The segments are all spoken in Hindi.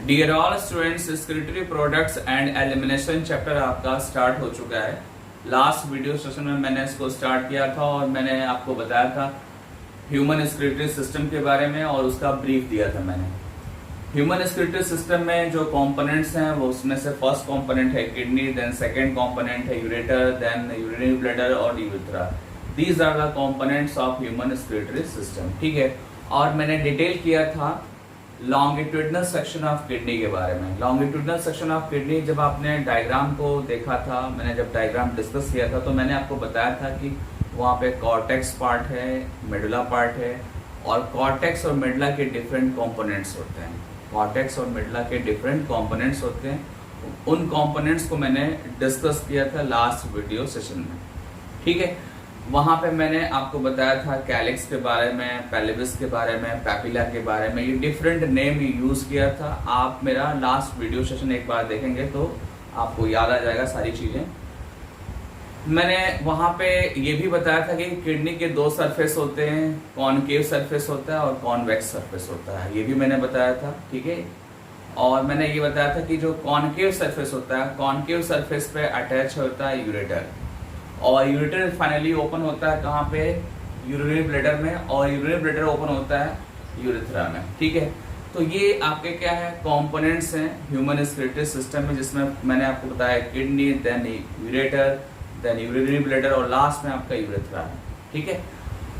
Dear all students, excretory products and elimination chapter आपका स्टार्ट हो चुका है। लास्ट वीडियो सेशन में मैंने इसको स्टार्ट किया था और मैंने आपको बताया था ह्यूमन स्क्रिटरी सिस्टम के बारे में और उसका ब्रीफ दिया था मैंने। ह्यूमन स्क्रिटरी सिस्टम में जो कंपोनेंट्स हैं वो उसमें से फर्स्ट कंपोनेंट है किडनी, देन सेकंड कंपोनेंट है यूरेटर, देन यूरिनरी ब्लैडर और urethra. These are the components of human excretory system. ठीक है, और मैंने डिटेल किया था लॉन्गिट्यूडनल सेक्शन ऑफ किडनी के बारे में। लॉन्गिट्यूडनल सेक्शन ऑफ किडनी जब आपने डायग्राम को देखा था, मैंने जब डायग्राम डिस्कस किया था तो मैंने आपको बताया था कि वहाँ पे कॉर्टेक्स पार्ट है, मेडुला पार्ट है, और कॉर्टेक्स और मेडुला के डिफरेंट कंपोनेंट्स होते हैं। कॉर्टेक्स और मेडुला के डिफरेंट कंपोनेंट्स होते हैं। उन कंपोनेंट्स को मैंने डिस्कस किया था लास्ट वीडियो सेशन में। ठीक है, वहां पे मैंने आपको बताया था कैलिक्स के बारे में, पेल्विस के बारे में, पैपिला के बारे में, ये डिफरेंट नेम यूज किया था। आप मेरा लास्ट वीडियो सेशन एक बार देखेंगे तो आपको याद आ जाएगा सारी चीजें। मैंने वहां पे ये भी बताया था कि किडनी के दो सरफेस होते हैं, कॉनकेव सरफेस होता है और कॉन्वेक्स सरफेस होता है, ये भी मैंने बताया था। ठीक है, और मैंने ये बताया था कि जो कॉनकेव सरफेस होता है, कॉनकेव सरफेस पे अटैच होता है यूरेटर, और यूरेटर फाइनली ओपन होता है कहाँ पे, यूरिनरी ब्लैडर में, और यूरिनरी ब्लैडर ओपन होता है यूरेथ्रा में। ठीक है, तो ये आपके क्या है, कंपोनेंट्स हैं ह्यूमन स्क्रिटरी सिस्टम में, जिसमें मैंने आपको बताया kidney, then ureter, then urinary bladder और लास्ट में आपका यूरेथ्रा है। ठीक है,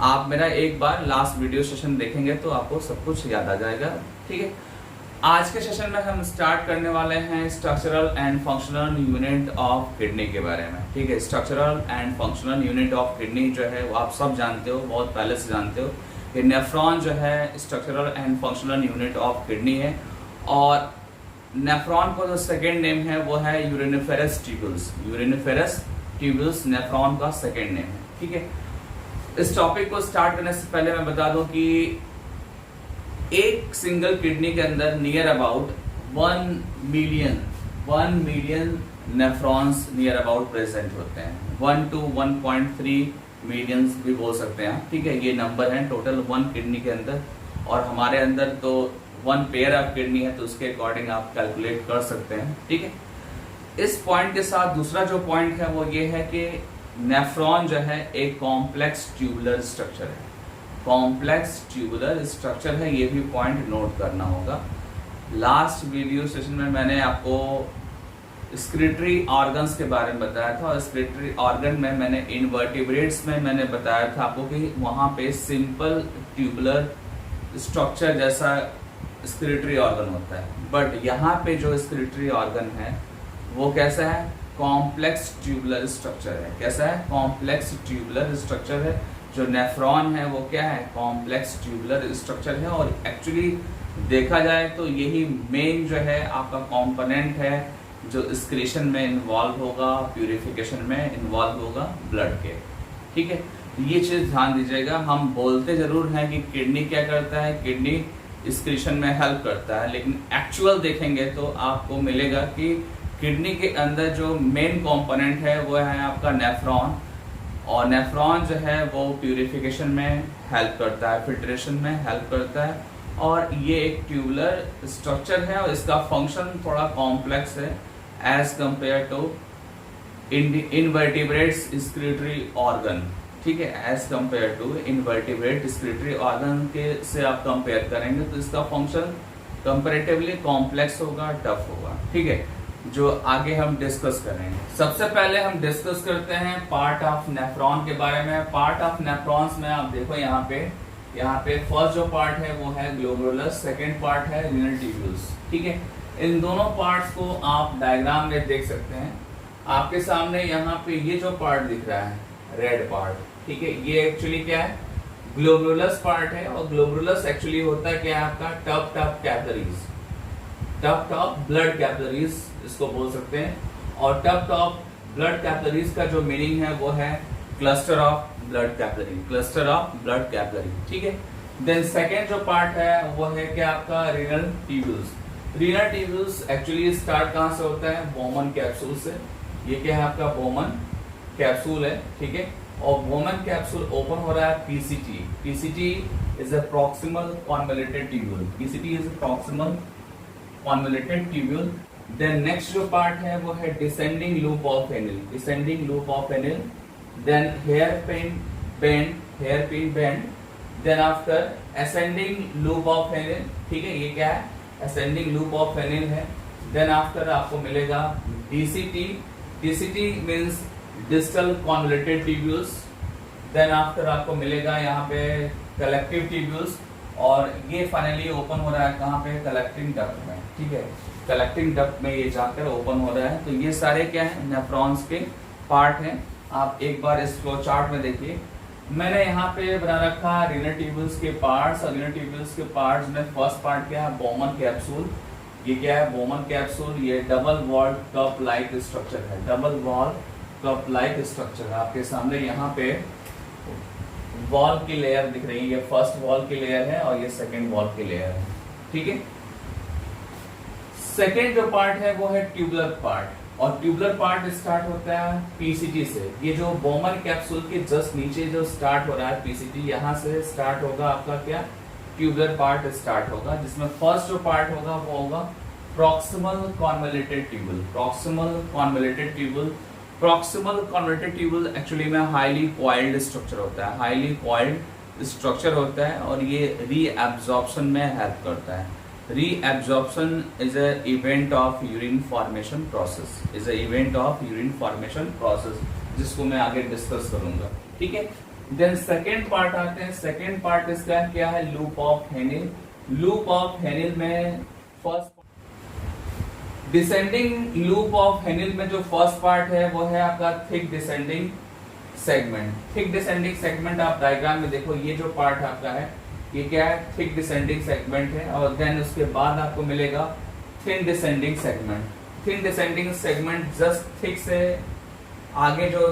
आप मेरा एक बार लास्ट वीडियो सेशन देखेंगे तो आपको सब कुछ याद आ जाएगा। ठीक है, आज के सेशन में हम स्टार्ट करने वाले हैं structural and functional unit of kidney के बारे में। ठीक है, structural and functional unit of kidney जो है वो आप सब जानते हो, बहुत पहले से जानते हो कि नेफ्रॉन जो है structural and functional unit of kidney है, और नेफ्रॉन का जो सेकेंड नेम है वो है uriniferous tubules. Uriniferous tubules nephron का सेकेंड नेम है। ठीक है, इस टॉपिक को स्टार्ट करने से पहले मैं बता दूं कि एक सिंगल किडनी के अंदर near about 1 million nephrons near about present होते हैं। 1 to 1.3 मिलियंस भी बोल सकते हैं। ठीक है, ये नंबर है टोटल वन किडनी के अंदर, और हमारे अंदर तो 1 पेयर ऑफ किडनी है तो उसके अकॉर्डिंग आप कैलकुलेट कर सकते हैं। ठीक है, इस पॉइंट के साथ दूसरा जो पॉइंट है वो ये है कि नेफ्रॉन जो है एक कॉम्प्लेक्स ट्यूबुलर स्ट्रक्चर है। कॉम्प्लेक्स ट्यूबुलर स्ट्रक्चर है, ये भी पॉइंट नोट करना होगा। लास्ट वीडियो सेशन में मैंने आपको स्क्रिटरी ऑर्गन्स के बारे में बताया था, और स्क्रिटरी ऑर्गन में मैंने इनवर्टिब्रेट्स में मैंने बताया था आपको कि वहां पे सिंपल ट्यूबुलर स्ट्रक्चर जैसा स्क्रिटरी ऑर्गन होता है, बट यहाँ पे जो स्क्रिटरी ऑर्गन है वो कैसा है, कॉम्प्लेक्स ट्यूबुलर स्ट्रक्चर है। कैसा है, कॉम्प्लेक्स ट्यूबुलर स्ट्रक्चर है। जो नेफ्रॉन है वो क्या है, कॉम्प्लेक्स ट्यूबुलर स्ट्रक्चर है, और एक्चुअली देखा जाए तो यही मेन जो है आपका कंपोनेंट है जो एक्सक्रीशन में इन्वॉल्व होगा, प्यूरिफिकेशन में इन्वॉल्व होगा ब्लड के। ठीक है, ये चीज ध्यान दीजिएगा। हम बोलते जरूर हैं कि किडनी क्या करता है, किडनी एक्सक्रीशन में हेल्प करता है, लेकिन एक्चुअल देखेंगे तो आपको मिलेगा कि किडनी के अंदर जो मेन कंपोनेंट है वो है आपका नेफ्रॉन, और नेफ्रॉन जो है वो प्यूरिफिकेशन में हेल्प करता है, फिल्ट्रेशन में हेल्प करता है, और ये एक ट्यूबुलर स्ट्रक्चर है, और इसका फंक्शन थोड़ा कॉम्प्लेक्स है as compare to invertebrates excretory organ. ठीक है, as compare to invertebrate excretory organ के से आप कंपेयर करेंगे तो इसका फंक्शन कंपेरेटिवली कॉम्प्लेक्स होगा, टफ होगा। ठीक है, जो आगे हम डिस्कस करेंगे। सबसे पहले हम डिस्कस करते हैं पार्ट ऑफ नेफ्रॉन के बारे में। पार्ट ऑफ नेफ्रॉन्स में आप देखो यहाँ पे फर्स्ट जो पार्ट है वो है ग्लोमेरुलस, सेकंड पार्ट है रीनल ट्यूब्यूल्स। ठीक है, इन दोनों पार्ट्स को आप डायग्राम में देख सकते हैं। आपके सामने यहाँ पे ये जो पार्ट दिख रहा है रेड पार्ट, ठीक है, ये एक्चुअली क्या है, ग्लोमेरुलस पार्ट है, और ग्लोमेरुलस एक्चुअली होता है क्या है आपका tough capillaries, tough blood capillaries इसको बोल सकते हैं, और टफ ब्लड कैपिलरीज का जो मीनिंग है वो है cluster of blood capillary, cluster of blood capillary. ठीक है, देन सेकेंड जो पार्ट है वो है क्या आपका renal tubules. Renal tubules actually start कहाँ से होता है, बोमन कैप्सूल से। ये क्या है आपका बोमन कैप्सूल है। ठीक है, और बोमन कैप्सूल ओपन हो रहा है PCT is a proximal convoluted tubule. PCT is a proximal convoluted tubule. Then next जो पार्ट है वो है descending loop of Henle, descending loop of Henle. Then hairpin bend. Then after ascending loop of Henle, ठीक है, ये क्या है, असेंडिंग लूप ऑफ एनिल है। देन आफ्टर आपको मिलेगा DCT, DCT means distal convoluted tubules. Then after आपको मिलेगा यहाँ पे कलेक्टिव ट्यूब्यूल्स, और ये फाइनली ओपन हो रहा है कहाँ पे, कलेक्टिंग डक्ट में, ठीक है, कलेक्टिंग डक्ट में ये जाकर ओपन हो रहा है। तो ये सारे क्या है, नेफ्रॉन्स के पार्ट हैं। आप एक बार इस फ्लो चार्ट में देखिए, मैंने यहाँ पे बना रखा रीनल ट्यूब्यूल्स के पार्ट्स, और रीनल ट्यूब्यूल्स के पार्ट्स में फर्स्ट पार्ट क्या है, बोमन कैप्सूल। ये क्या है, बोमन कैप्सूल, ये double wall cup like structure है, double wall cup like structure. आपके सामने यहाँ पे वॉल की लेयर दिख रही है, ये फर्स्ट वॉल की लेयर है और ये सेकंड वॉल की लेयर है, ठीक है। सेकंड जो पार्ट है वो है ट्यूबुलर पार्ट, और ट्यूबुलर पार्ट स्टार्ट होता है पीसीटी से। ये जो बोमन कैप्सूल के जस्ट नीचे जो स्टार्ट हो रहा है पीसीटी, यहाँ से स्टार्ट होगा आपका क्या, ट्यूबुलर पार्ट स्टार्ट होगा, जिसमें फर्स्ट जो पार्ट होगा वो होगा proximal convoluted tubule. Proximal convoluted tubule, proximal convoluted tubule actually में हाईली कॉइल्ड स्ट्रक्चर होता है, हाईली कॉइल्ड स्ट्रक्चर होता है, और ये रीएब्जॉर्प्शन में हेल्प करता है। Reabsorption is a event of urine formation process, is a event of urine formation process, जिसको मैं आगे डिस्कस करूंगा, ठीक है। देन सेकेंड पार्ट आते हैं, सेकेंड पार्ट इसका क्या है, loop of Henle. Loop of Henle में first descending loop of Henle में जो फर्स्ट पार्ट है वो है आपका thick descending segment. Thick descending segment आप डायग्राम में देखो, ये जो पार्ट आपका है ये क्या है, थिक डिसेंडिंग सेगमेंट है, और देन उसके बाद आपको मिलेगा thin descending segment. Thin descending segment just thick से आगे जो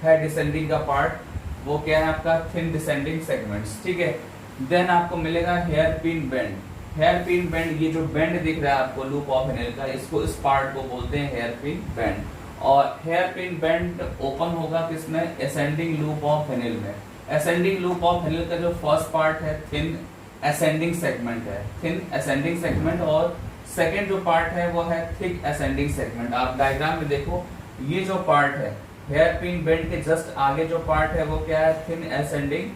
है डिसेंडिंग का पार्ट वो क्या है आपका, थिन डिसेंडिंग सेगमेंट्स, ठीक है। देन आपको मिलेगा hairpin bend. Hairpin bend, ये जो बेंड दिख रहा है आपको लूप ऑफ हेनिल का, इसको, इस पार्ट को बोलते हैं हेयर पिन बेंड। और हेयर पिन बेंड ओपन होगा किसमें, असेंडिंग लूप ऑफ हेनिल में। असेंडिंग लूप ऑफ हेनिल का जो फर्स्ट पार्ट है थिन असेंडिंग सेगमेंट है, थिन असेंडिंग सेगमेंट, और सेकेंड जो पार्ट है वो है थिक असेंडिंग सेगमेंट। आप डायग्राम में देखो, ये जो पार्ट है हेयर पिन बेंड के जस्ट आगे जो पार्ट है वो क्या है, थिन असेंडिंग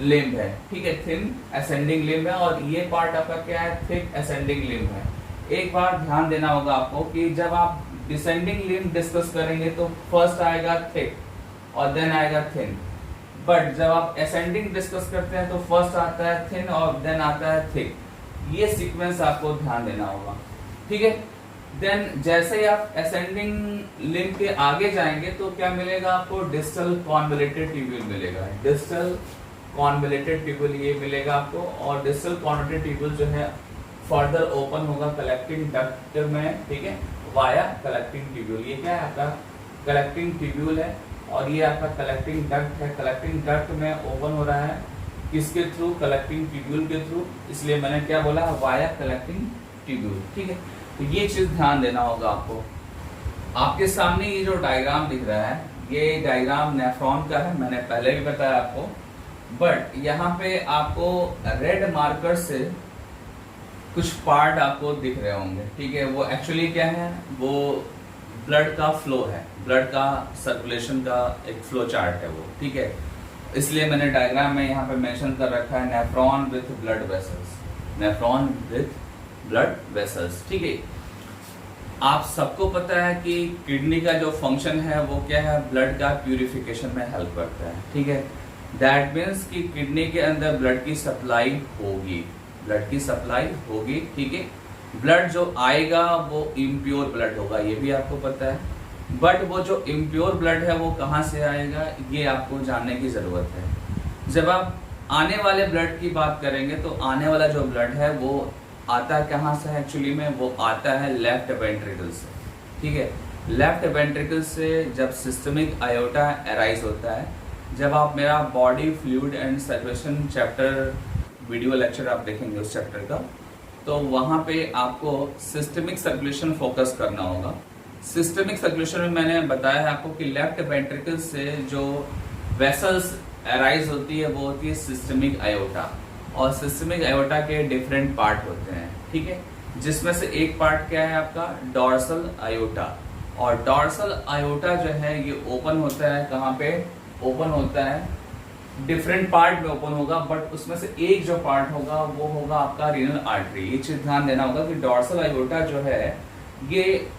लिम्ब है, ठीक है, थिन असेंडिंग लिम्ब है, और ये पार्ट आपका क्या है, थिक असेंडिंग लिम्ब है। एक बार ध्यान देना होगा आपको कि जब आप डिसेंडिंग लिम्ब डिस्कस करेंगे तो फर्स्ट आएगा थिक और देन आएगा थिन, बट जब आप असेंडिंग डिस्कस करते हैं तो फर्स्ट आता है थिन और देन आता है थिक। ये सीक्वेंस आपको ध्यान देना होगा, ठीक है। देन जैसे ही आप असेंडिंग लिम्ब के आगे जाएंगे तो क्या मिलेगा आपको, डिस्टल कॉन्वोल्यूटेड ट्यूब्यूल मिलेगा, डिस्टल कॉन्वोल्यूटेड ट्यूब्यूल ये मिलेगा आपको। और डिस्टल कॉन्वोल्यूटेड ट्यूब्यूल जो है फर्दर ओपन होगा कलेक्टिंग डक्ट में, ठीक है, वाया कलेक्टिंग ट्यूब्यूल। ये क्या है आपका कलेक्टिंग ट्यूब्यूल है, और ये आपका कलेक्टिंग डक्ट है। कलेक्टिंग डक्ट में ओपन हो रहा है किसके थ्रू, कलेक्टिंग ट्यूब्यूल के थ्रू, इसलिए मैंने क्या बोला, वाया कलेक्टिंग ट्यूब्यूल, ठीक है। तो ये चीज ध्यान देना होगा आपको। आपके सामने ये जो डायग्राम दिख रहा है ये डायग्राम नेफ्रॉन का है, मैंने पहले भी बताया आपको, बट यहाँ पे आपको रेड मार्कर से कुछ पार्ट आपको दिख रहे होंगे, ठीक है। वो एक्चुअली क्या है, वो ब्लड का फ्लो है, ब्लड का सर्कुलेशन का एक फ्लो चार्ट है वो, ठीक है। इसलिए मैंने डायग्राम में यहाँ पे मेंशन कर रखा है nephron with blood vessels, nephron with blood vessels, ठीक है। आप सबको पता है कि किडनी का जो फंक्शन है वो क्या है, ब्लड का प्यूरिफिकेशन में हेल्प करता है, ठीक है। दैट मीन्स कि किडनी के अंदर ब्लड की सप्लाई होगी, ब्लड की सप्लाई होगी, ठीक है। ब्लड जो आएगा वो इम्प्योर ब्लड होगा, ये भी आपको पता है, बट वो जो इम्प्योर ब्लड है वो कहाँ से आएगा ये आपको जानने की जरूरत है। जब आप आने वाले ब्लड की बात करेंगे तो आने वाला जो ब्लड है वो आता है कहाँ से, एक्चुअली में वो आता है लेफ्ट वेंट्रिकल से, ठीक है। लेफ्ट वेंट्रिकल से जब सिस्टमिक आयोटा अराइज होता है, जब आप मेरा body fluid and circulation chapter video lecture आप देखेंगे उस चैप्टर का, तो वहाँ पे आपको सिस्टमिक सर्कुलेशन फोकस करना होगा। सिस्टमिक सर्कुलेशन में मैंने बताया है आपको कि लेफ्ट वेंट्रिकल से जो वेसल्स अराइज होती है वो होती है सिस्टमिक आयोटा, और सिस्टमिक आयोटा के डिफरेंट पार्ट होते हैं, ठीक है। जिसमें से एक पार्ट क्या है आपका डॉर्सल आयोटा, और डॉर्सल आयोटा जो है ये ओपन होता है, कहाँ पे ओपन होता है, डिफरेंट पार्ट में ओपन होगा, बट उसमें से एक जो पार्ट होगा वो होगा आपका रीनल आर्टरी। ये चीज ध्यान देना होगा कि डॉर्सल आयोटा जो है ये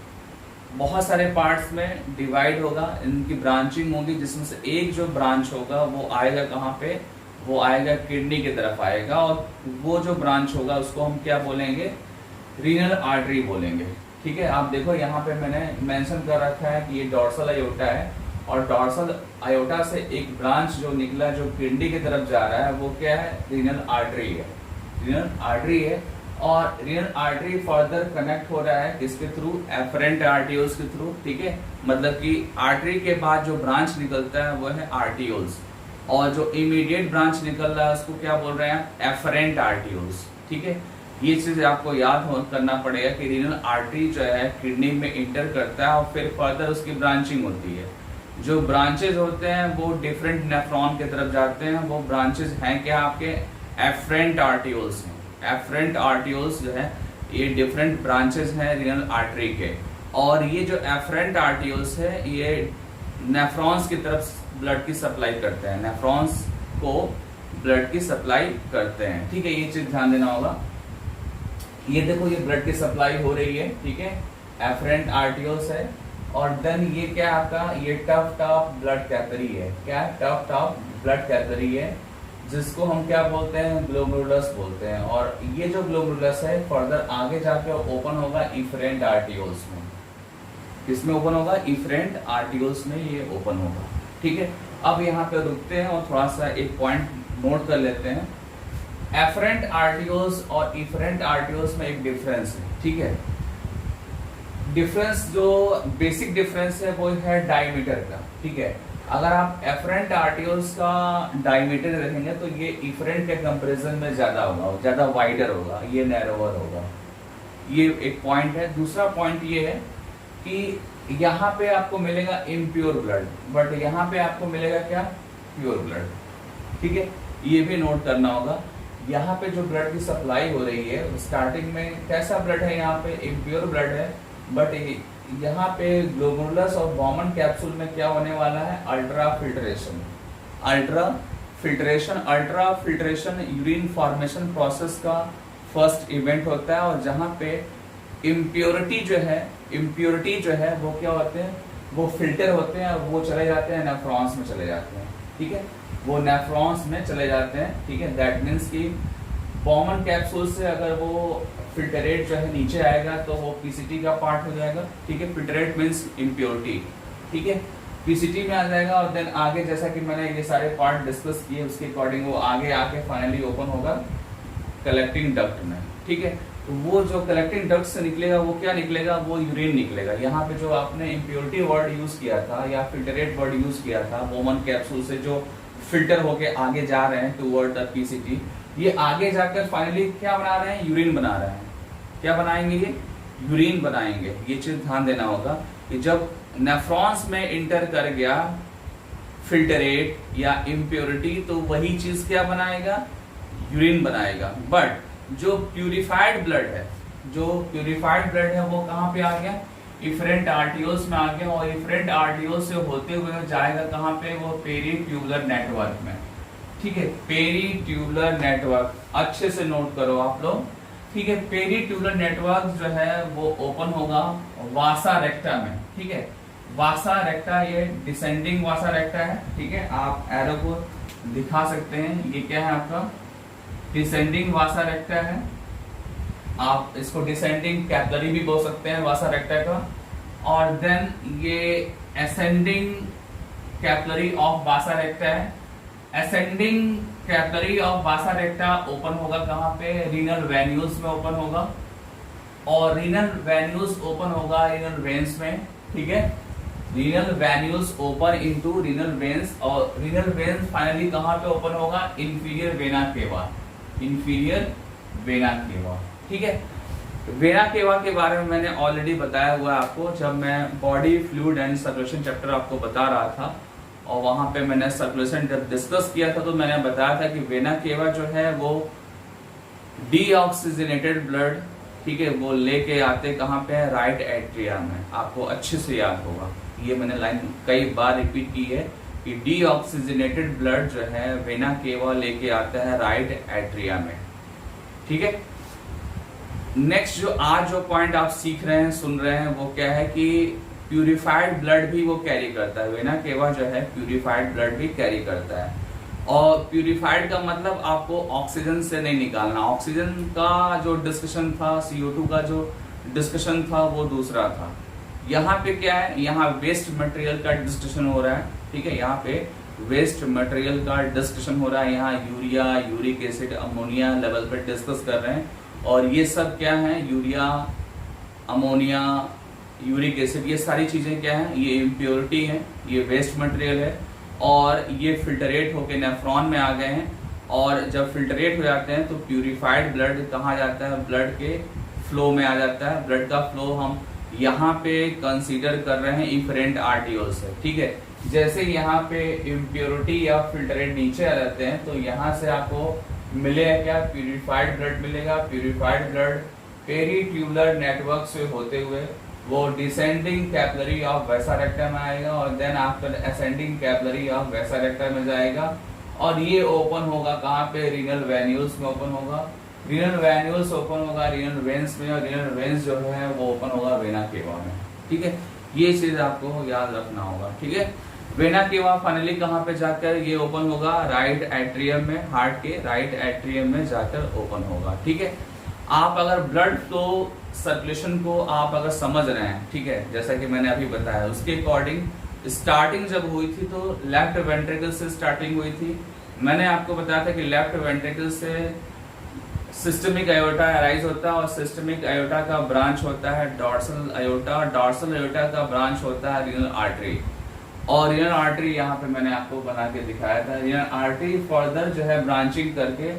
बहुत सारे पार्ट्स में डिवाइड होगा, इनकी ब्रांचिंग होगी, जिसमें से एक जो ब्रांच होगा वो आएगा कहाँ पे, वो आएगा किडनी की तरफ आएगा, और वो जो ब्रांच होगा उसको हम क्या बोलेंगे, रीनल आर्टरी बोलेंगे। ठीक है, आप देखो यहाँ पे मैंने मेंशन कर रखा है कि ये डॉर्सल आयोटा है, और डॉर्सल आयोटा से एक ब्रांच जो निकला जो किडनी की तरफ जा रहा है वो क्या है, रीनल आर्टरी है, रीनल आर्टरी है। और रीनल आर्टरी फर्दर कनेक्ट हो रहा है किसके थ्रू, एफरेंट आर्टियोल्स के थ्रू। ठीक है, मतलब कि आर्टरी के बाद जो ब्रांच निकलता है वो है आर्टियोल्स, और जो इमीडिएट ब्रांच निकल रहा है उसको क्या बोल रहे हैं, एफरेंट आर्टियोल्स। ठीक है, ये चीज आपको याद करना पड़ेगा कि रीनल आर्टरी जो है किडनी में इंटर करता है और फिर फर्दर उसकी ब्रांचिंग होती है। जो ब्रांचेज होते हैं वो डिफरेंट नेफ्रॉन की तरफ जाते हैं, वो ब्रांचेज हैं क्या आपके एफरेंट आर्टियोल्स हैं। एफरेंट आर्टियोल्स जो है ये डिफरेंट ब्रांचेज हैं रीनल आर्टरी के, और ये जो एफरेंट आर्टियोल्स है ये नेफ्रॉन्स की तरफ ब्लड की सप्लाई करते हैं, नेफ्रॉन्स को ब्लड की सप्लाई करते हैं। ठीक है, ये चीज ध्यान देना होगा। ये देखो ये ब्लड की सप्लाई हो रही है, ठीक है, एफरेंट आर्टियोल्स है, और देन ये क्या आपका, ये टफ ब्लड कैपिलरी है, क्या टफ ब्लड कैपिलरी है, जिसको हम क्या बोलते हैं, ग्लोमेरुलस बोलते हैं। और ये जो ग्लोमेरुलस है फर्दर आगे जाके ओपन होगा इफरेंट आर्टियोल्स में। किसमें ओपन होगा, इफरेंट आर्टियोल्स में ये ओपन होगा। ठीक है, अब यहाँ पे रुकते हैं और थोड़ा सा एक पॉइंट नोट कर लेते हैं। एफरेंट आर्टियोल्स और इफरेंट आर्टियोल्स में एक डिफरेंस है। ठीक है, डिफरेंस जो बेसिक डिफरेंस है वो है डायमीटर का। ठीक है, अगर आप एफरेंट आर्टियोल्स का डायमीटर देखेंगे तो ये इफरेंट के कंपैरिजन में ज्यादा होगा, ज्यादा वाइडर होगा, ये नैरोवर होगा। ये एक पॉइंट है। दूसरा पॉइंट ये है कि यहाँ पे आपको मिलेगा इम्प्योर ब्लड, बट यहाँ पे आपको मिलेगा क्या, प्योर ब्लड। ठीक है, ये भी नोट करना होगा। यहाँ पे जो ब्लड की सप्लाई हो रही है स्टार्टिंग में कैसा ब्लड है, यहाँ पे इम्प्योर ब्लड है, बट यहाँ पे ग्लोमेरुलस और बॉमन कैप्सूल में क्या होने वाला है, ultra filtration. Ultra filtration urine formation process का फर्स्ट इवेंट होता है, और जहाँ पे इम्प्योरिटी जो है वो क्या होते हैं, वो फिल्टर होते हैं और वो चले जाते हैं नेफ्रॉन्स में चले जाते हैं। ठीक है, वो नेफ्रॉन्स में चले जाते हैं। ठीक है, दैट मीन्स कि बॉमन कैप्सूल से अगर वो फिल्टरेट जो है नीचे आएगा तो वो पीसीटी का पार्ट हो जाएगा। ठीक है, फिल्टरेट मीन्स इम्प्योरिटी। ठीक है, पीसीटी में आ जाएगा, और देन आगे जैसा कि मैंने ये सारे पार्ट डिस्कस किए उसके अकॉर्डिंग वो आगे आके फाइनली ओपन होगा कलेक्टिंग डक्ट में। ठीक है, तो वो जो कलेक्टिंग डक्ट से निकलेगा वो क्या निकलेगा, वो यूरिन निकलेगा। यहाँ पे जो आपने इम्प्योरिटी वर्ड यूज किया था या फिल्टरेट वर्ड यूज किया था, बॉमन कैप्सूल से जो फिल्टर होके आगे जा रहे हैं टुवर्ड द पीसीटी, ये आगे जाकर फाइनली क्या बना रहे हैं, यूरिन बना रहे हैं। क्या बनाएंगे, ये यूरिन बनाएंगे। ये चीज ध्यान देना होगा कि जब नेफ्रॉन्स में इंटर कर गया फिल्टरेट या इम्प्योरिटी तो वही चीज क्या बनाएगा, यूरिन बनाएगा। बट जो प्यूरिफाइड ब्लड है वो कहाँ पे आ गया, इफरेंट आर्टियोल्स में आ गया, और इफरेंट आर्टियोल्स से होते हुए जाएगा कहाँ पे, वो पेरीट्यूबुलर नेटवर्क में। ठीक है, पेरीट्यूबुलर नेटवर्क अच्छे से नोट करो आप लोग। ठीक है, पेरीट्यूबुलर नेटवर्क जो है वो ओपन होगा वासा रेक्टा में। ठीक है, वासा रेक्टा ये डिसेंडिंग वासा रेक्टा है। ठीक है, आप एरो को दिखा सकते हैं, ये क्या है आपका डिसेंडिंग वासा रेक्टा है। आप इसको डिसेंडिंग कैपिलरी भी बोल सकते हैं वासा रेक्टा का, और देन ये ascending capillary of vasa recta है। Ascending capillary of vasa recta open होगा कहाँ पे, रीनल वेन्यूल्स में ओपन होगा, और रीनल वेन्यूल्स ओपन होगा रीनल वेन्स में। ठीक है, renal venules open into renal veins, और रीनल वेन्स फाइनली कहाँ पे ओपन होगा, inferior vena cava, inferior vena cava. ठीक है, वेना केवा के बारे में मैंने ऑलरेडी बताया हुआ आपको, जब मैं body fluid and circulation chapter आपको बता रहा था, और वहां पे मैंने सर्कुलेशन जब डिस्कस किया था तो मैंने बताया था कि वेना केवा जो है वो डीऑक्सीजनेटेड ब्लड ठीक है, वो लेके आते कहाँ पे है, राइट एट्रिया में। आपको अच्छे से याद होगा, ये मैंने लाइन कई बार रिपीट की है कि डीऑक्सीजनेटेड ब्लड जो है वेना केवा लेके आता है राइट एट्रिया में। ठीक है, नेक्स्ट जो आज जो पॉइंट आप सीख रहे हैं, सुन रहे हैं, वो क्या है कि प्यूरिफाइड ब्लड भी वो कैरी करता है। वेना केवा जो है प्यूरिफाइड ब्लड भी कैरी करता है। और प्यूरिफाइड का मतलब आपको ऑक्सीजन से नहीं निकालना। ऑक्सीजन का जो डिस्कशन था, CO2 का जो डिस्कशन था, वो दूसरा था। यहाँ पे क्या है, यहाँ वेस्ट मटेरियल का डिस्कशन हो रहा है। ठीक है, यहाँ पे वेस्ट मटेरियल का डिस्कशन हो रहा है। यहाँ urea, uric acid, ammonia level पे डिस्कस कर रहे हैं। और ये सब क्या है, यूरिया, अमोनिया, यूरिक एसिड, ये सारी चीजें क्या है, ये इम्प्योरिटी है, ये वेस्ट मटेरियल है। और ये फिल्टरेट होके नेफ्रॉन में आ गए हैं। और जब फिल्टरेट हो जाते हैं तो प्यूरिफाइड ब्लड कहाँ जाता है, ब्लड के फ्लो में आ जाता है। ब्लड का फ्लो हम यहाँ पे कंसीडर कर रहे हैं इफरेंट आर्टियोल से। ठीक है, जैसे यहाँ पे इम्प्योरिटी या फिल्टरेट नीचे आ जाते हैं तो यहाँ से आपको मिलेगा क्या, प्यूरिफाइड ब्लड मिलेगा। प्यूरिफाइड ब्लड पेरीट्यूबुलर नेटवर्क से होते हुए वो descending capillary of vasa recta में आएगा और then after ascending capillary of vasa recta में जाएगा। और ये ओपन होगा कहाँ पे, रीनल वेन्यूल्स में ओपन होगा। रीनल वेन्यूल्स ओपन होगा रीनल वेन्स में, और रीनल वेन्स जो है वो ओपन होगा वेना केवा में। ठीक है, ये चीज आपको याद रखना होगा। ठीक है, वेना केवा फाइनली कहाँ पे जाकर ये ओपन होगा, राइट एट्रियम में, हार्ट के राइट एट्रियम में जाकर ओपन होगा। ठीक है, आप अगर ब्लड फ्लो सर्कुलेशन को आप अगर समझ रहे हैं, ठीक है, जैसा कि मैंने अभी बताया, उसके अकॉर्डिंग स्टार्टिंग जब हुई थी तो लेफ्ट वेंट्रिकल से स्टार्टिंग हुई थी। मैंने आपको बताया था कि लेफ्ट वेंट्रिकल से सिस्टमिक आयोटा अराइज होता है और सिस्टमिक आयोटा का ब्रांच होता है डॉर्सल आयोटा, और डॉर्सल आयोटा का ब्रांच होता है रीनल आर्टरी। और रीनल आर्टरी यहाँ पे मैंने आपको बना के दिखाया था। रीनल आर्टरी फर्दर जो है ब्रांचिंग करके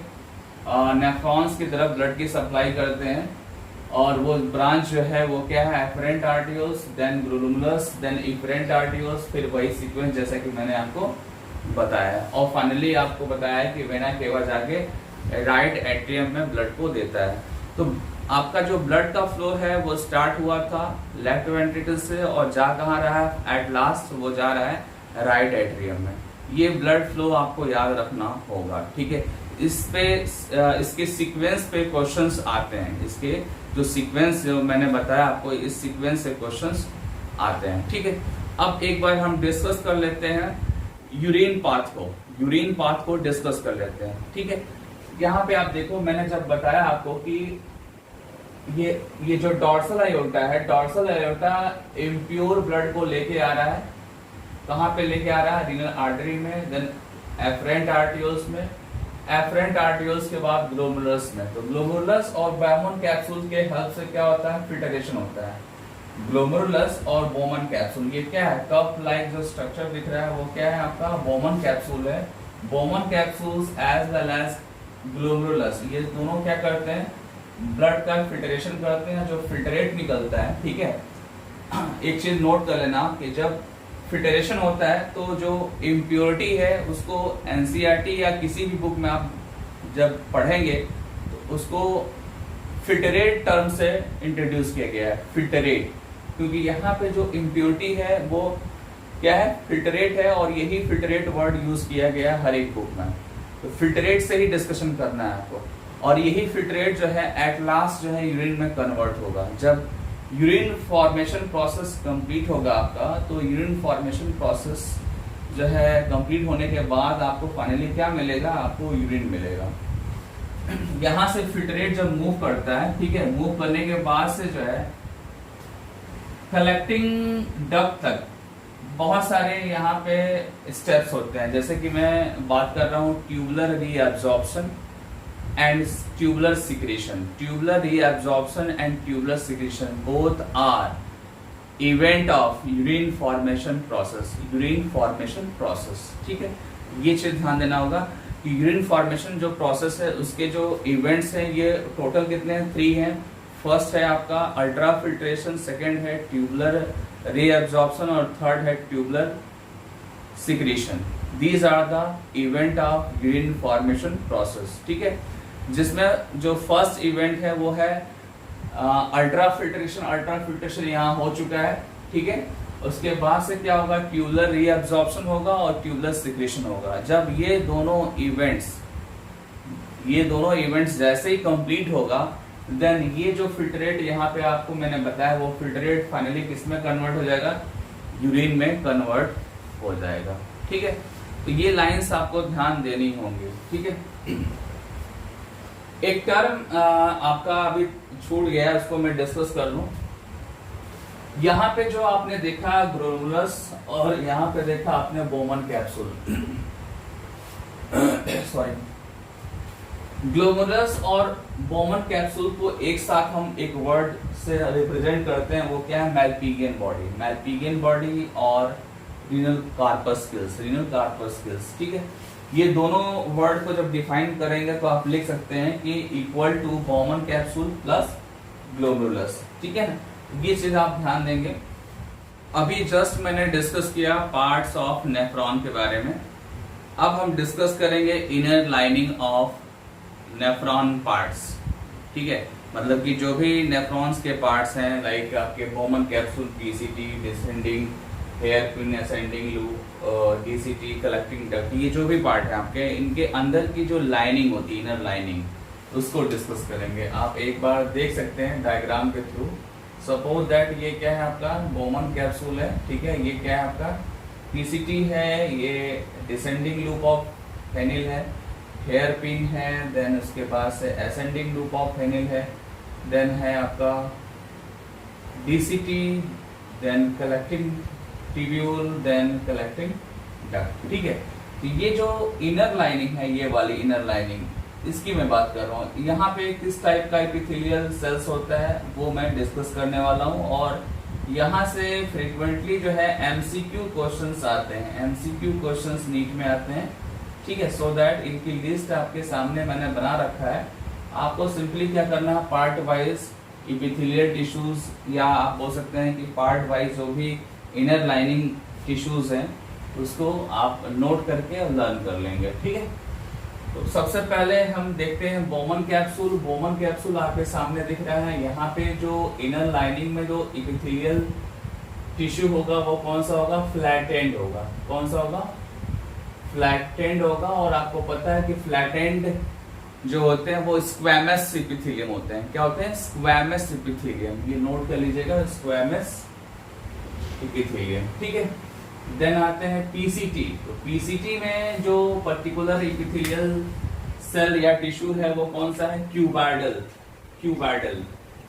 नेफ्रॉन्स की तरफ ब्लड की सप्लाई करते हैं। और वो ब्रांच जो है वो क्या है, afferent arterioles, then glomerulus, then efferent arterioles, फिर वही सीक्वेंस जैसा कि मैंने आपको बताया। और फाइनली आपको बताया कि वेना केवा जाके राइट एट्रियम में ब्लड को देता है। तो आपका जो ब्लड का फ्लो है वो स्टार्ट हुआ था लेफ्ट वेंट्रिकल से और जा कहाँ रहा है, एट लास्ट वो जा रहा है राइट एट्रियम में। ये ब्लड फ्लो आपको याद रखना होगा। ठीक है, इस पे इसके सीक्वेंस पे क्वेश्चंस आते हैं। इसके जो सीक्वेंस जो मैंने बताया आपको, इस सीक्वेंस से क्वेश्चंस आते हैं। ठीक है, अब एक बार हम डिस्कस कर लेते हैं यूरिन पाथ को डिस्कस कर लेते हैं। ठीक है, यहाँ पे आप देखो, मैंने जब बताया आपको कि ये जो डॉर्सल आयोटा है, डॉर्सल आयोटा इम्प्योर ब्लड को लेके आ रहा है। कहाँ पे लेके आ रहा है, रीनल आर्टरी में, देन एफरेंट आर्टियोल्स में, एफरेंट आर्टियोल्स के बाद ग्लोमेरुलस में। तो ग्लोमेरुलस और बोमन कैप्सूल के हेल्प से क्या होता है, फिल्टरेशन होता है। ग्लोमेरुलस और बोमन कैप्सूल, ये क्या है, कप लाइक जो स्ट्रक्चर दिख रहा है वो क्या है आपका, बोमन कैप्सूल है। Bowman capsules as well as glomerulus, ये दोनों क्या करते हैं, ब्लड का फिल्टरेशन करते हैं, जो फिल्टरेट निकलता है। ठीक है, एक चीज नोट कर लेना कि जब फिल्टरेशन होता है तो जो इम्प्योरिटी है उसको एनसीईआरटी या किसी भी बुक में आप जब पढ़ेंगे तो उसको फिल्टरेट टर्म से इंट्रोड्यूस किया गया है, फिल्टरेट। क्योंकि यहाँ पे जो इम्प्योरिटी है वो क्या है, फिल्टरेट है, और यही फिल्टरेट वर्ड यूज किया गया है हर एक बुक में। तो फिल्टरेट से ही डिस्कशन करना है आपको, और यही फिल्टरेट जो है एट लास्ट जो है यूरिन में कन्वर्ट होगा। जब यूरिन फॉर्मेशन प्रोसेस कंप्लीट होगा आपका, तो यूरिन फॉर्मेशन प्रोसेस जो है कंप्लीट होने के बाद आपको फाइनली क्या मिलेगा, आपको यूरिन मिलेगा। यहाँ से फिल्टरेट जब मूव करता है, ठीक है, मूव करने के बाद से जो है कलेक्टिंग डक्ट तक बहुत सारे यहाँ पे स्टेप्स होते हैं। जैसे कि मैं बात कर रहा हूँ tubular reabsorption and tubular secretion. Tubular reabsorption and tubular secretion both are event of urine formation process. Urine formation process, ठीक है, ये चीज ध्यान देना होगा कि यूरिन फॉर्मेशन जो प्रोसेस है उसके जो इवेंट्स हैं ये टोटल कितने हैं, 3 हैं। फर्स्ट है आपका अल्ट्रा फिल्ट्रेशन, सेकेंड है ट्यूबुलर रीअब्जॉर्प्शन और थर्ड है tubular secretion. These are the event of urine formation process. ठीक है, जिसमें जो फर्स्ट इवेंट है वो है अल्ट्रा फिल्ट्रेशन यहाँ हो चुका है, ठीक है। उसके बाद से क्या होगा, ट्यूबुलर रीअब्जॉर्प्शन होगा और ट्यूबुलर सिक्रेशन होगा। जब ये दोनों इवेंट्स जैसे ही कंप्लीट होगा, देन ये जो फिल्ट्रेट यहाँ पे आपको मैंने बताया, वो फिल्ट्रेट फाइनली किस में कन्वर्ट हो जाएगा, यूरिन में कन्वर्ट हो जाएगा, ठीक है। तो ये लाइंस आपको ध्यान देनी होंगी, ठीक है। एक टर्म आपका अभी छूट गया है, उसको मैं डिस्कस कर लूं। यहाँ पे जो आपने देखा ग्लोमेरुलस और यहाँ पे देखा आपने बोमन कैप्सूल सॉरी, ग्लोमेरुलस और बोमन कैप्सूल को एक साथ हम एक वर्ड से रिप्रेजेंट करते हैं, वो क्या है, मैलपिगियन बॉडी और रीनल कार्पस्किल्स, ठीक है। ये दोनों वर्ड को जब डिफाइन करेंगे तो आप लिख सकते हैं कि equal to Bowman capsule plus glomerulus, ठीक है ना। ये चीज आप ध्यान देंगे। अभी जस्ट मैंने डिस्कस किया पार्ट्स ऑफ नेफ्रॉन के बारे में, अब हम डिस्कस करेंगे inner lining of nephron parts, ठीक है। मतलब कि जो भी नेफ्रॉन्स के पार्ट्स हैं, लाइक आपके Bowman capsule, PCT, descending hairpin, ascending loop, DCT, collecting duct, ये जो भी पार्ट है आपके, इनके अंदर की जो लाइनिंग होती है, इनर लाइनिंग, उसको डिस्कस करेंगे। आप एक बार देख सकते हैं डायग्राम के थ्रू। सपोज दैट ये क्या है आपका बोमन कैप्सूल है, ठीक है। ये क्या है आपका पीसीटी है, ये डिसेंडिंग लूप ऑफ फेनिल है, हेयर पिन है, देन उसके बाद से असेंडिंग लूप ऑफ फेनिल है, देन है आपका DCT, then collecting tubule, then collecting duct, ठीक है। तो ये जो इनर लाइनिंग है, ये वाली इनर लाइनिंग, इसकी मैं बात कर रहा हूँ। यहाँ पे किस टाइप का एपिथेलियल सेल्स होता है वो मैं डिस्कस करने वाला हूँ, और यहाँ से फ्रीक्वेंटली जो है एमसीक्यू क्वेश्चंस आते हैं, एमसीक्यू क्वेश्चंस नीट में आते हैं, ठीक है। सो दैट इनकी लिस्ट आपके सामने मैंने बना रखा है। आपको सिंपली क्या करना है, पार्ट वाइज एपिथेलियल टिश्यूज, या आप बोल सकते हैं कि पार्ट वाइज जो भी इनर लाइनिंग टिश्यूज हैं उसको आप नोट करके लर्न कर लेंगे, ठीक है। तो सबसे पहले हम देखते हैं बोमन कैप्सूल। बोमन कैप्सूल आपके सामने दिख रहा है। यहाँ पे जो इनर लाइनिंग में जो एपिथेलियल टिश्यू होगा वो कौन सा होगा, फ्लैटेंड होगा। कौन सा होगा, फ्लैटेंड होगा। और आपको पता है कि फ्लैटेंड जो होते हैं वो स्क्वैमस एपिथेलियम होते हैं। क्या होते हैं, स्क्वैमस एपिथेलियम, ये नोट कर लीजिएगा, स्क्वैमस एपिथेलियम, ठीक है। देन आते हैं पीसीटी। तो पीसीटी में जो पर्टिकुलर एपिथेलियल सेल या टिश्यू है वो कौन सा है, क्यूबाइडल।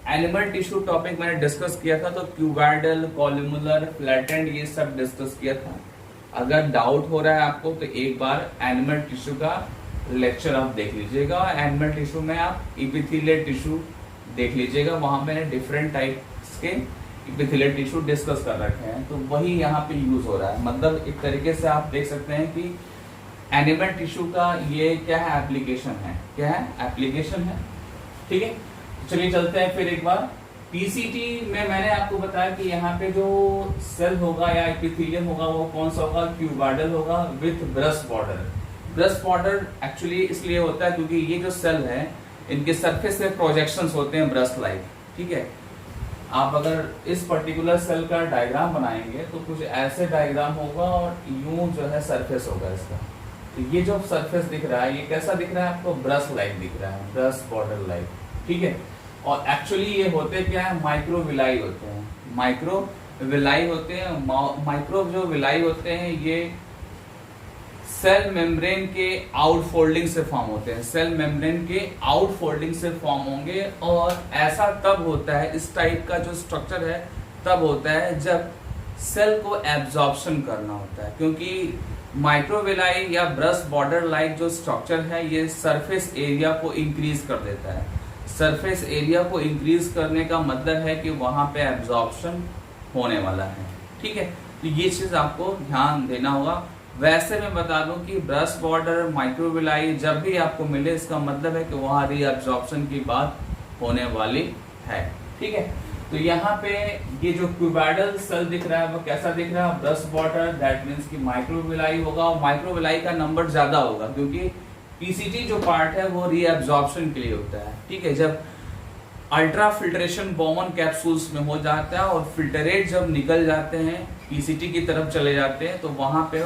एनिमल टिश्यू टॉपिक मैंने डिस्कस किया था, तो क्यूबाइडल, कॉलमुलर, फ्लैटेंड, ये सब डिस्कस किया था। अगर डाउट हो रहा है आपको तो एक बार एनिमल टिश्यू का लेक्चर आप देख लीजिएगा। एनिमल टिश्यू में आप एपिथेलियल टिश्यू देख लीजिएगा, वहां मैंने डिफरेंट टाइप्स के एपिथेलियल टिश्यू डिस्कस कर रखे हैं, तो वही यहाँ पे यूज हो रहा है। मतलब एक तरीके से आप देख सकते हैं कि एनिमल टिश्यू का ये क्या है, एप्लीकेशन है। क्या है, एप्लीकेशन है, ठीक है। चलिए चलते हैं फिर एक बार। पीसीटी में मैंने आपको बताया कि यहाँ पे जो सेल होगा या एपिथेलियम होगा वो कौन सा होगा, क्यूबाइडल होगा with brush border. Brush border actually इसलिए होता है क्योंकि ये जो सेल है इनके सरफेस पे प्रोजेक्शंस होते हैं ब्रश लाइक, ठीक है। आप अगर इस पर्टिकुलर सेल का डायग्राम बनाएंगे तो कुछ ऐसे डायग्राम होगा और यूं जो है सरफेस होगा इसका। तो ये जो सरफेस दिख रहा है ये कैसा दिख रहा है आपको, ब्रश लाइक दिख रहा है, ब्रश बॉर्डर लाइक, ठीक है। और एक्चुअली ये होते क्या है, माइक्रोविलाई होते हैं। माइक्रोविलाई होते हैं, माइक्रो जो विलाई होते हैं ये सेल मेम्ब्रेन के आउटफोल्डिंग से फॉर्म होते हैं। सेल मेम्ब्रेन के आउटफोल्डिंग से फॉर्म होंगे, और ऐसा तब होता है, इस टाइप का जो स्ट्रक्चर है तब होता है जब सेल को एब्जॉर्प्शन करना होता है। क्योंकि माइक्रोविलाई या ब्रश बॉर्डर लाइक जो स्ट्रक्चर है ये सरफेस एरिया को इंक्रीज कर देता है। सरफेस एरिया को इंक्रीज करने का मतलब है कि वहां पे एब्जॉर्प्शन होने वाला है, ठीक है। तो ये चीज आपको ध्यान देना होगा। वैसे मैं बता दूं कि ब्रश बॉर्डर, माइक्रोविलाई जब भी आपको मिले इसका मतलब है कि वहां रीअब्जॉर्प्शन की बात होने वाली है, ठीक है। तो यहाँ पे ये जो क्यूबाइडल सेल दिख रहा है वो कैसा दिख रहा है, ब्रश बॉर्डर, दैट मीन्स कि माइक्रोविलाई होगा, और माइक्रोविलाई का नंबर ज्यादा होगा क्योंकि पीसीटी जो पार्ट है वो रीअब्जॉर्प्शन के लिए होता है, ठीक है। जब अल्ट्रा फिल्ट्रेशन बॉमन कैप्सूल्स में हो जाता है, और फिल्टरेट जब निकल जाते हैं पीसीटी की तरफ चले जाते हैं तो वहां पे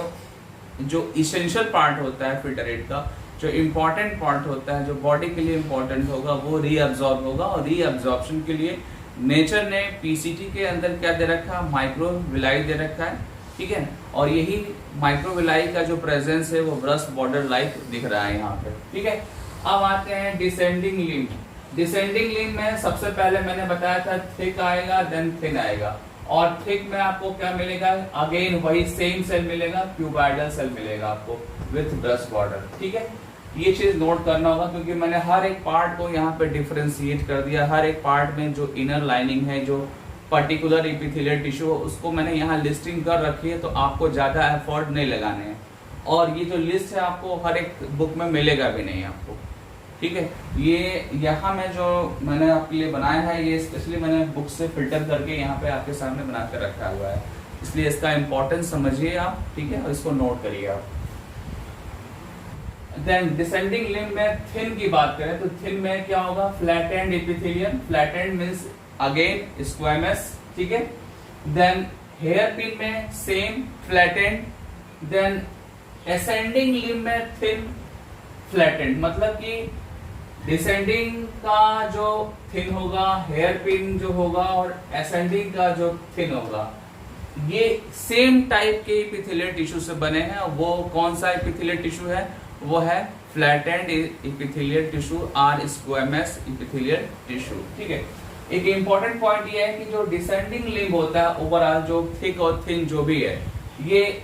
जो इसेंशियल पार्ट होता है फिल्टरेट का, जो इम्पोर्टेंट पार्ट होता है, जो बॉडी के लिए इम्पोर्टेंट होगा, वो रीअब्जॉर्ब होगा। और रीअब्जॉर्प्शन के लिए नेचर ने पीसीटी के अंदर क्या दे रखा है, माइक्रोविलाई दे रखा है, ठीक है। और यही माइक्रोविलाई का जो प्रेजेंस है वो ब्रश बॉर्डर लाइक दिख रहा है यहाँ पे, ठीक है। अब आते हैं डिसेंडिंग लिम्ब। डिसेंडिंग लिम्ब में सबसे पहले मैंने बताया था थिक आएगा देन थिन आएगा, और थिक में आपको क्या मिलेगा, अगेन वही सेम सेल मिलेगा, क्यूबाइडल सेल मिलेगा आपको विथ ब्रश बॉर्डर, ठीक है। ये चीज नोट करना होगा क्योंकि मैंने हर एक पार्ट को यहाँ पे डिफरेंशिएट कर दिया। हर एक पार्ट में जो इनर लाइनिंग है, जो पर्टिकुलर एपिथेलियल टिश्यू, उसको मैंने यहाँ लिस्टिंग कर रखी है, तो आपको ज्यादा एफर्ट नहीं लगाने हैं। और ये जो लिस्ट है आपको हर एक बुक में मिलेगा भी नहीं आपको, ठीक है। ये यहाँ में जो मैंने आपके लिए बनाया है, ये स्पेशली मैंने बुक से फिल्टर करके यहाँ पे आपके सामने बना कर रखा हुआ है, इसलिए इसका इंपॉर्टेंस समझिए आप, ठीक है, और इसको नोट करिए आप। देन डिसेंडिंग लिम्ब में थिन की बात करें तो थिन में क्या होगा, flattened epithelium. Flattened means again squamous, ठीक है। देन हेयर पिन में same flattened. Then ascending limb में थिन फ्लैटेंड, मतलब कि डिसेंडिंग का जो थिन होगा, हेयर पिन जो होगा, और असेंडिंग का जो थिन होगा, ये सेम टाइप के एपिथेलियल टिश्यू से बने हैं। वो कौन सा एपिथेलियल टिश्यू है, वो है flattened epithelial tissue or squamous epithelial tissue, ठीक है। एक इंपॉर्टेंट पॉइंट ये है कि जो डिसेंडिंग लिम्ब होता है ओवरऑल, जो थिक और थिन जो भी है, ये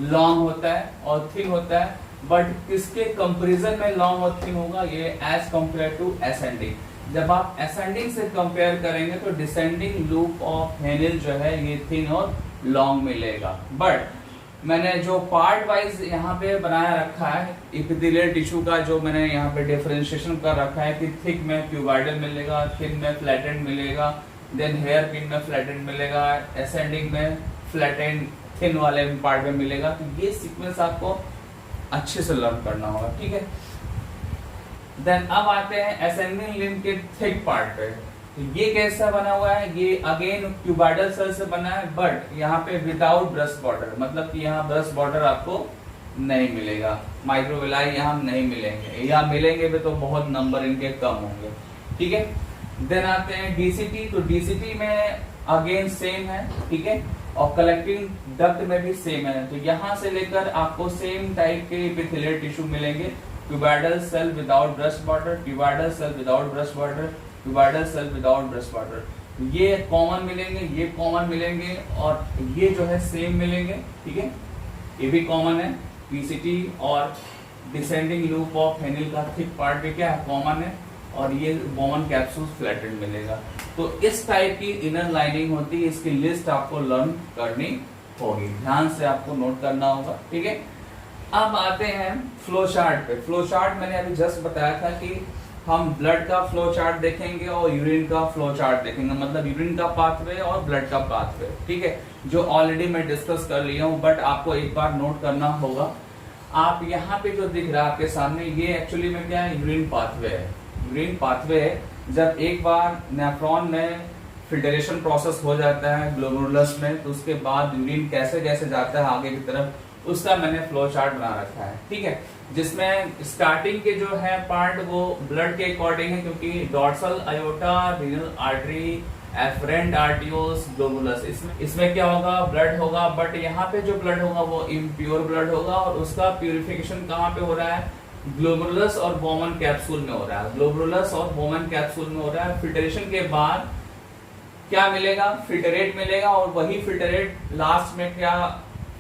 लॉन्ग होता है और थिन होता है, बट किसके कंपैरिजन में लॉन्ग और थिन होगा, ये एज कंपेयर टू असेंडिंग। जब आप असेंडिंग से कंपेयर करेंगे तो डिसेंडिंग लूप ऑफ हेनिल जो है ये थिन और लॉन्ग मिलेगा। बट मैंने जो पार्ट वाइज यहाँ पे बनाया रखा है एपिथेलियल टिश्यू का, जो मैंने यहाँ पे डिफरेंशिएशन कर रखा है कि थिक में क्यूबाइडल मिलेगा, थिन में फ्लैटेंड मिलेगा, देन हेयर पिन में फ्लैटेंड मिलेगा, असेंडिंग में फ्लैटेंड थिन वाले पार्ट में मिलेगा। तो ये सीक्वेंस आपको अच्छे से लर्न करना होगा, ठीक है। देन अब आते हैं असेंडिंग लिम्ब के थिक पार्ट पे। तो ये कैसा बना हुआ है, ये अगेन क्यूबाइडल सेल से बना है, बट यहाँ पे विदाउट ब्रश बॉर्डर, मतलब कि यहाँ ब्रश बॉर्डर आपको नहीं मिलेगा, माइक्रोविलाई यहाँ नहीं मिलेंगे, या मिलेंगे भी तो बहुत नंबर इनके कम होंगे, ठीक है। देन आते हैं डीसीटी। तो डीसीटी में अगेन सेम है, ठीक है, और कलेक्टिंग डक्ट में भी सेम है। तो यहाँ से लेकर आपको सेम टाइप के एपिथेलियल टिश्यू मिलेंगे, cuboidal cell without brush border, cuboidal cell without brush border, cuboidal cell without brush border. ये कॉमन मिलेंगे, ये कॉमन मिलेंगे, और ये जो है सेम मिलेंगे, ठीक है, ये भी कॉमन है। पीसीटी और डिसेंडिंग लूप ऑफ हेनिल का थिक पार्ट भी क्या है, कॉमन है, और ये बॉमन कैप्सूल फ्लैटेंड मिलेगा। तो इस टाइप की इनर लाइनिंग होती है, इसकी लिस्ट आपको लर्न करनी होगी, ध्यान से आपको नोट करना होगा, ठीक है। अब आते हैं फ्लो चार्ट पे। फ्लो चार्ट मैंने अभी जस्ट बताया था कि हम ब्लड का फ्लो चार्ट देखेंगे और यूरिन का फ्लो चार्ट देखेंगे, मतलब यूरिन का पाथवे और ब्लड का पाथवे, ठीक है, जो ऑलरेडी मैं डिस्कस कर लिया हूँ, बट आपको एक बार नोट करना होगा। आप यहाँ पे जो दिख रहा है आपके सामने, ये एक्चुअली में क्या है, यूरिन पाथवे है। यूरिन पाथवे है, जब एक बार नेफ्रॉन में फिल्टरेशन प्रोसेस हो जाता है ग्लोमेरुलस में, तो उसके बाद यूरिन कैसे कैसे जाता है आगे की तरफ, उसका मैंने फ्लो चार्ट बना रखा है, ठीक है, जिसमें स्टार्टिंग के जो है पार्ट वो ब्लड के अकॉर्डिंग है, क्योंकि dorsal aorta, renal artery, afferent arterioles, glomerulus, इसमें क्या होगा, ब्लड होगा, बट यहाँ पे जो ब्लड होगा वो इम्प्योर ब्लड होगा, और उसका प्यूरिफिकेशन कहाँ पे हो रहा है, ग्लोमेरुलस और बोमन कैप्सूल में हो रहा है। ग्लोमेरुलस और बोमन कैप्सूल में हो रहा है। फिल्टरेशन के बाद क्या मिलेगा, फिल्टरेट मिलेगा, और वही फिल्टरेट लास्ट में क्या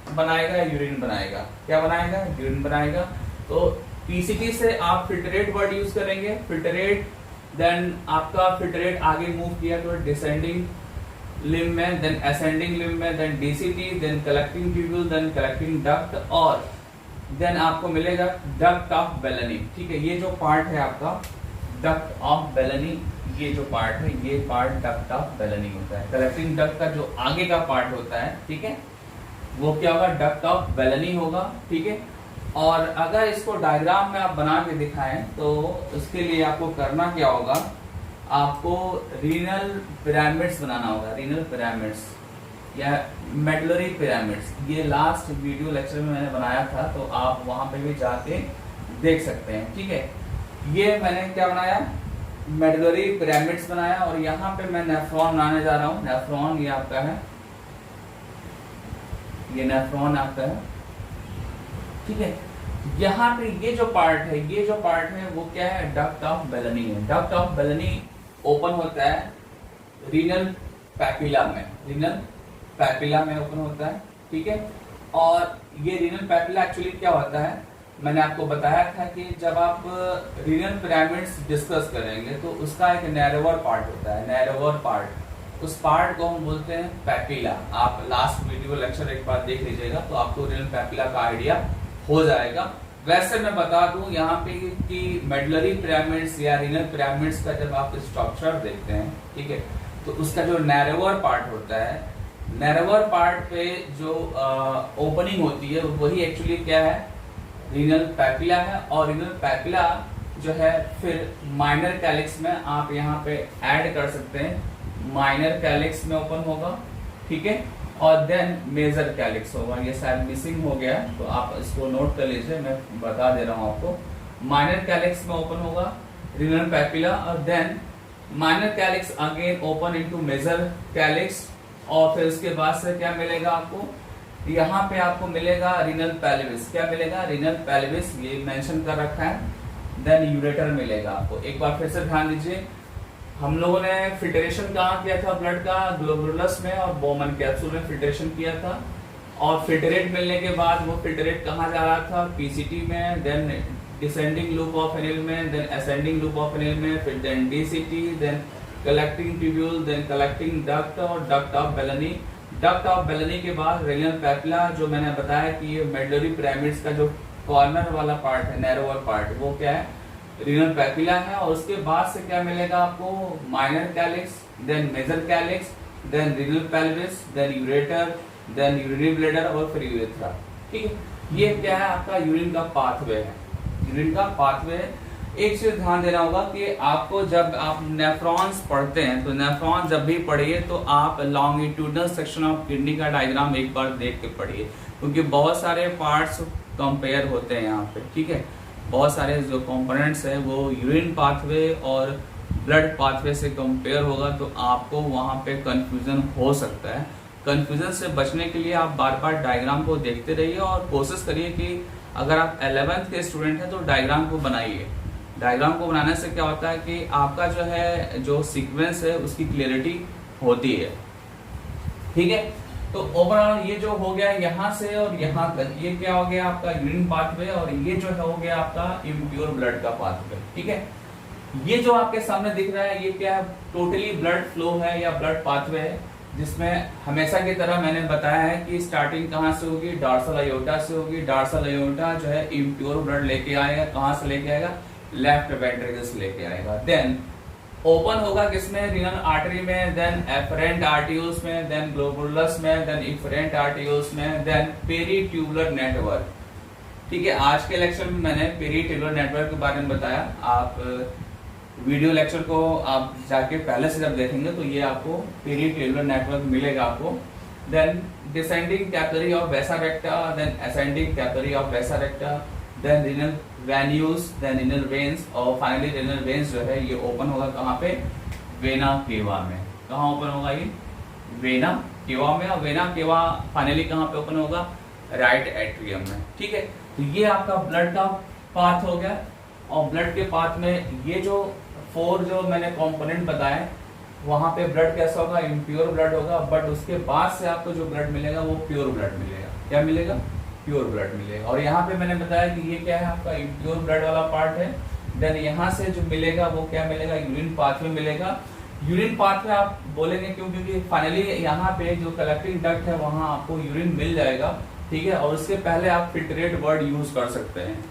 बनाएगा, यूरिन बनाएगा। क्या बनाएगा, यूरिन बनाएगा। तो पीसीटी से आप फिल्टरेट वर्ड यूज करेंगे, फिल्टरेट, देन आपका फिल्टरेट आगे मूव किया तो डिसेंडिंग लिम्ब में, देन असेंडिंग लिम्ब में, then DCT, then collecting tubule, then collecting duct, और देन आपको मिलेगा डक्ट ऑफ बेलेनी, ठीक है। ये जो पार्ट है आपका डक्ट ऑफ बेलेनी, ये जो पार्ट है, ये पार्ट डक्ट ऑफ बेलेनी होता है। कलेक्टिंग डक्ट का जो आगे का पार्ट होता है, ठीक है, वो क्या होगा, डक्ट ऑफ बेलेनी होगा, ठीक है। और अगर इसको डायग्राम में आप बना के दिखाएं तो उसके लिए आपको करना क्या होगा, आपको रीनल पिरामिड्स बनाना होगा, रीनल पिरामिड्स या मेडुलरी पिरामिड्स। ये लास्ट वीडियो लेक्चर में मैंने बनाया था, तो आप वहां पे भी जाके देख सकते हैं। ठीक है, ये मैंने क्या बनाया, मेडुलरी पिरामिड्स बनाया, और यहाँ पे मैं नेफ्रॉन बनाने जा रहा हूँ। नेफ्रॉन ये आपका है, ये नेफ्रॉन आपका है। ठीक है, यहाँ पे ये जो पार्ट है, ये जो पार्ट है वो क्या है, डक्ट ऑफ बेलनी है। डक्ट ऑफ बेलनी ओपन होता है रीनल पैपिला में, रीनल पैपिला में ओपन होता है। ठीक है, और ये रीनल पैपिला एक्चुअली क्या होता है, मैंने आपको बताया था कि जब आप रीनल पिरामिड्स डिस्कस करेंगे तो उसका एक नैरोवर पार्ट होता है, नैरोवर पार्ट, उस पार्ट को हम बोलते हैं पैपिला। आप लास्ट वीडियो लेक्चर एक बार देख लीजिएगा तो आपको रीनल पैपिला का आइडिया हो जाएगा। वैसे मैं बता दूं यहाँ पे कि मेडुलरी पिरामिड्स या रीनल पिरामिड्स का जब आप स्ट्रक्चर देखते हैं, ठीक है, तो उसका जो नैरोवर पार्ट होता है, नैरोवर पार्ट पे जो ओपनिंग होती है वही एक्चुअली क्या है, रीनल पैपिला है। और रीनल पैपिला जो है फिर माइनर कैलिक्स में आप यहाँ पे ऐड कर सकते हैं, माइनर कैलिक्स में ओपन होगा। ठीक है, और देन मेजर कैलिक्स होगा। ये शायद मिसिंग हो गया है तो आप इसको नोट कर लीजिए, मैं बता दे रहा हूँ आपको। माइनर कैलिक्स में ओपन होगा रीनल पैपिला, और then minor calyx again open into major calyx, और फिर उसके बाद से क्या मिलेगा आपको, यहाँ पे आपको मिलेगा रीनल पेल्विस। क्या मिलेगा, रीनल पेल्विस, ये मेंशन कर रखा है। देन यूरेटर मिलेगा आपको। एक बार फिर से ध्यान दीजिए, हम लोगों ने फिल्ट्रेशन कहाँ किया था ब्लड का, ग्लोबुलस में और बोमन कैप्सूल में फिल्ट्रेशन किया था। और फिल्ट्रेट मिलने के बाद वो फिल्ट्रेट कहाँ जा रहा था, पीसीटी में, then descending loop of Henle में, then ascending loop of Henle में, फिर then DCT, then collecting tubule, then collecting duct और duct of Bellini. Duct of Bellini के बाद रीनल पैपिला, जो मैंने बताया कि ये मेडुलरी पिरामिड्स का जो कॉर्नर वाला पार्ट है, नैरोवर पार्ट, वो क्या है, रीनल पैपिला है। और उसके बाद से क्या मिलेगा आपको, minor calyx, then major calyx, then renal pelvis, then ureter, then urinary bladder और फिर यूरेथ्रा। ठीक है, ये क्या है, आपका यूरिन का पाथवे है, यूरिन का पाथवे है। एक चीज ध्यान देना होगा कि आपको जब आप नेफ्रॉन्स पढ़ते हैं तो नेफ्रॉन जब भी पढ़िए तो आप लॉन्गिट्यूडनल सेक्शन ऑफ किडनी का डायग्राम एक बार देख के पढ़िए, क्योंकि बहुत सारे पार्ट्स कंपेयर होते हैं यहाँ पे। ठीक है, बहुत सारे जो कंपोनेंट्स है वो यूरिन पाथवे और ब्लड पाथवे से कंपेयर होगा, तो आपको वहाँ पे कंफ्यूजन हो सकता है। कंफ्यूजन से बचने के लिए आप बार बार डायग्राम को देखते रहिए और कोशिश करिए कि अगर आप 11th के स्टूडेंट हैं तो डायग्राम को बनाइए। डायग्राम को बनाने से क्या होता है कि आपका जो है जो सीक्वेंस है उसकी क्लियरिटी होती है। ठीक है, तो ओवरऑल ये जो हो गया यहाँ से और यहाँ तक, ये क्या हो गया आपका यूरिन पाथवे, और ये जो है हो गया आपका इम्प्योर ब्लड का पाथवे। ठीक है, ये जो आपके सामने दिख रहा है ये क्या है, टोटली ब्लड फ्लो है या ब्लड पाथवे है, जिसमें हमेशा की तरह मैंने बताया है कि स्टार्टिंग कहाँ से होगी, डार्सल अयोटा से होगी। डार्सल अयोटा जो है इम्प्योर ब्लड लेके आएगा, कहाँ से लेके आएगा, लेफ्ट वेंट्रिकल से लेके आएगा। देन ओपन होगा किसमें, रीनल आर्टरी में, देन एफरेंट आर्टियोल्स में, देन ग्लोबुलस में, देन इफरेंट आर्टियोल्स में, देन पेरीट्यूबुलर नेटवर्क। ठीक है, आज के लेक्चर में मैंने पेरीट्यूबुलर नेटवर्क के बारे में बताया। आप वीडियो लेक्चर को आप जाके पहले से जब देखेंगे तो ये आपको पेरीट्यूबुलर नेटवर्क मिलेगा आपको। Then descending capillary of vasa recta, then ascending capillary of vasa recta, then renal venules, then renal veins, और फाइनली रीनल वेन्स जो है ये ओपन होगा कहाँ पे, वेना केवा में। कहाँ ओपन होगा ये, वेना केवा में। और वेना केवा फाइनली कहाँ पे ओपन होगा, राइट एट्रियम में। ठीक है, तो ये आपका ब्लड का पाथ हो गया। और ब्लड के पाथ में ये जो 4 जो मैंने कंपोनेंट बताए, वहां पे ब्लड कैसा होगा, इम्प्योर ब्लड होगा, बट उसके बाद से आपको जो ब्लड मिलेगा वो प्योर ब्लड मिलेगा। क्या मिलेगा, प्योर ब्लड मिलेगा। और यहाँ पे मैंने बताया कि ये क्या है, आपका इम्प्योर ब्लड वाला पार्ट है। देन यहाँ से जो मिलेगा वो क्या मिलेगा, यूरिन पाथवे मिलेगा। यूरिन पाथवे आप बोलेंगे क्यों, क्योंकि फाइनली यहाँ पे जो कलेक्टिंग डक्ट है वहां आपको यूरिन मिल जाएगा। ठीक है, और उसके पहले आप फिल्ट्रेट वर्ड यूज कर सकते हैं।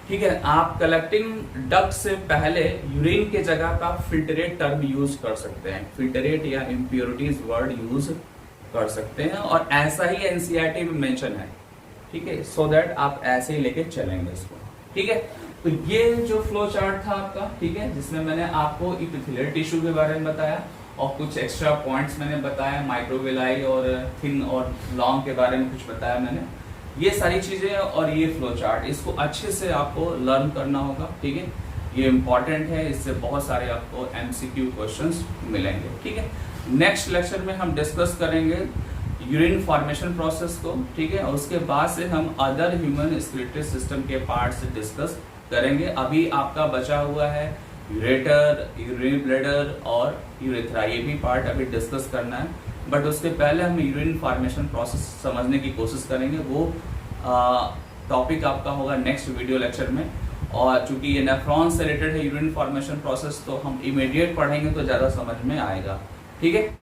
ठीक है, आप कलेक्टिंग डक्ट से पहले यूरिन के जगह पे आप फिल्ट्रेट टर्म यूज कर सकते हैं, फिल्ट्रेट या इम्प्योरिटीज वर्ड यूज कर सकते हैं। और ऐसा ही एनसीईआरटी में मेंशन है। ठीक है, सो दैट आप ऐसे ही लेके चलेंगे इसको। ठीक है, तो ये जो फ्लो चार्ट था आपका, ठीक है, जिसमें मैंने आपको इपिथेलियल टिश्यू के बारे में बताया और कुछ एक्स्ट्रा पॉइंट्स मैंने बताया, माइक्रोविलाई और थिन और लॉन्ग के बारे में कुछ बताया मैंने, ये सारी चीजें और ये फ्लो चार्ट, इसको अच्छे से आपको लर्न करना होगा, ठीक है, ये इंपॉर्टेंट है, इससे बहुत सारे आपको MCQ क्वेश्चंस मिलेंगे, ठीक है। नेक्स्ट लेक्चर में हम डिस्कस करेंगे यूरिन फॉर्मेशन प्रोसेस को, ठीक है, और उसके बाद से हम अदर ह्यूमन एक्सक्रीटरी सिस्टम के पार्ट्स डिस्कस करेंगे। अभी आपका बचा हुआ है यूरेटर, यूरिन ब्लैडर और यूरेथ्रा, ये भी पार्ट अभी डिस्कस करना है, बट उसके पहले हम यूरिन फॉर्मेशन प्रोसेस समझने की कोशिश करेंगे। वो टॉपिक आपका होगा नेक्स्ट वीडियो लेक्चर में, और चूंकि ये नेफ्रॉन से रिलेटेड है यूरिन फॉर्मेशन प्रोसेस, तो हम इमीडिएट पढ़ेंगे तो ज़्यादा समझ में आएगा, ठीक है।